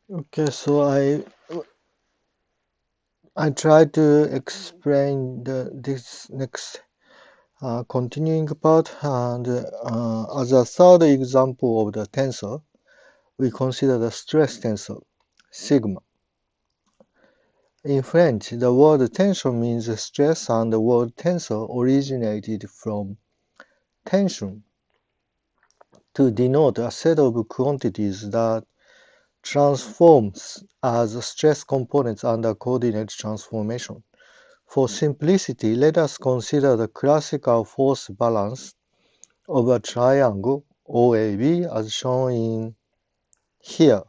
Okay, so I try to explain this next continuing part, and as a third example of the tensor, we consider the stress tensor, sigma. In French, the word tension means stress, and the word tensor originated from tension to denote a set of quantities that transforms as stress components under coordinate transformation. For simplicity, let us consider the classical force balance of a triangle OAB as shown in here.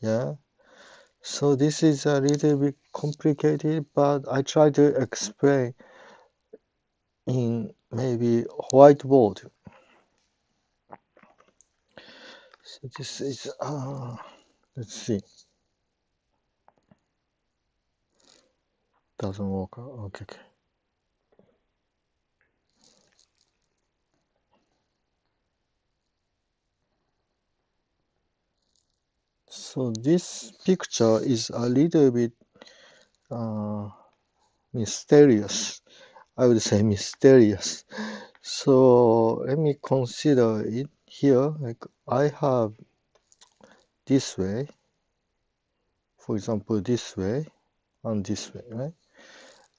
Yeah. So this is a little bit complicated, but I try to explain in maybe whiteboard. So this is let's see. Doesn't work. Okay. So this picture is a little bit mysterious. I would say mysterious. So let me consider it here. Like I have this way, for example, this way and this way, right?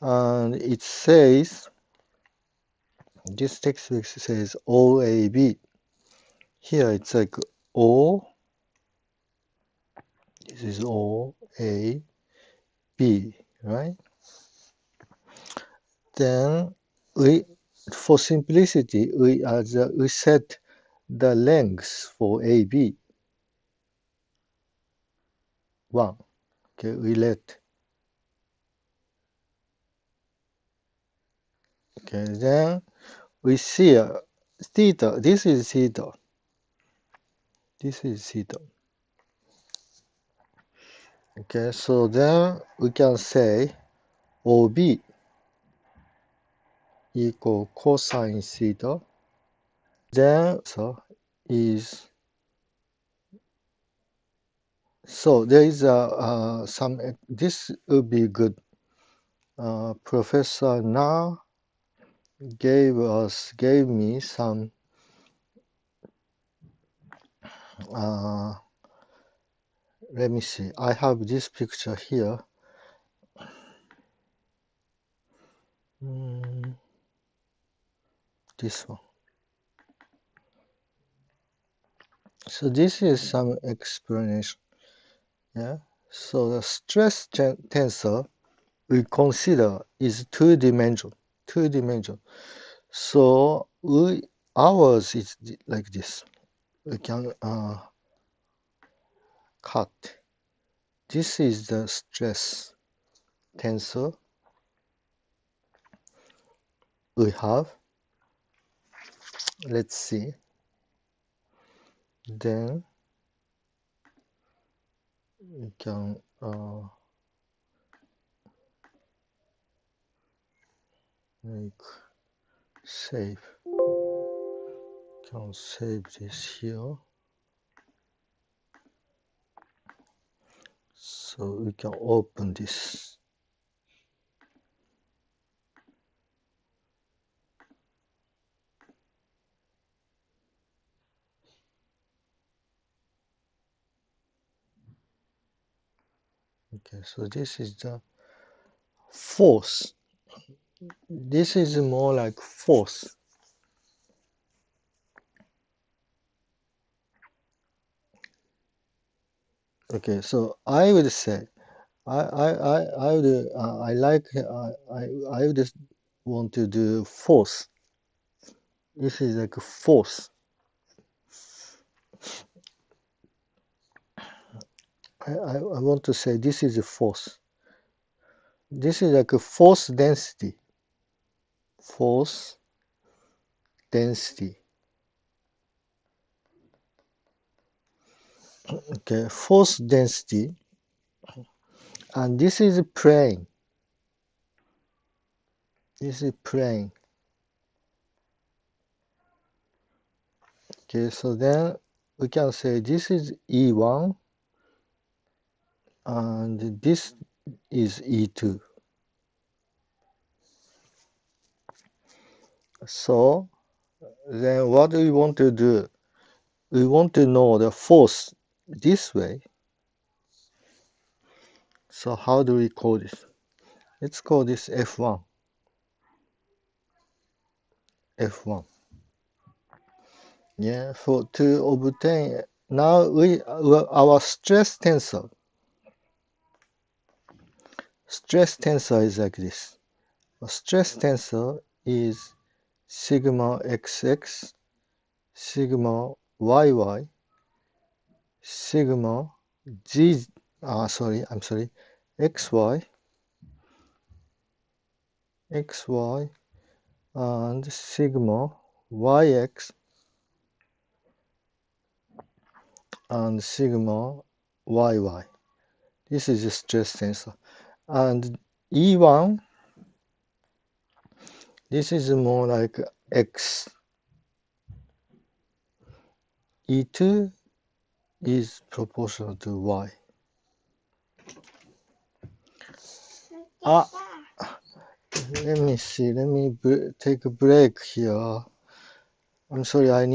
And it says, this textbook says OAB. Here it's like O, this is OAB, right? Then for simplicity, we set the length for AB 1. Okay, we let. Okay, then we see theta. This is theta. This is theta. Okay, so then we can say OB equal cosine theta. Then so is so there is some this would be good. Professor Na gave me some let me see. I have this picture here. This one. So this is some explanation. Yeah. So the stress tensor we consider is two-dimensional. Two-dimensional. So ours is like this. We can cut. This is the stress tensor we have. Let's see. Then we can make save. Can save this here. So we can open this. Okay, so this is the force. This is more like force. Okay, so I would say I would I like I would want to do force. This is like force. I want to say this is a force. This is like a force density. Force density. Okay, force density. And this is a plane. This is plane. Okay, so then we can say this is E1, and this is E2. So then what we want to do, we want to know the force this way. So how do we call this? Let's call this F1. F1. Yeah, to obtain, now our stress tensor is like this. A stress tensor is sigma xx, sigma yy, sigma g, xy, xy, and sigma yx, and sigma yy. This is a stress tensor. And E1, this is more like x. E2 is proportional to y. Let me see. Let me take a break here. I'm sorry, I need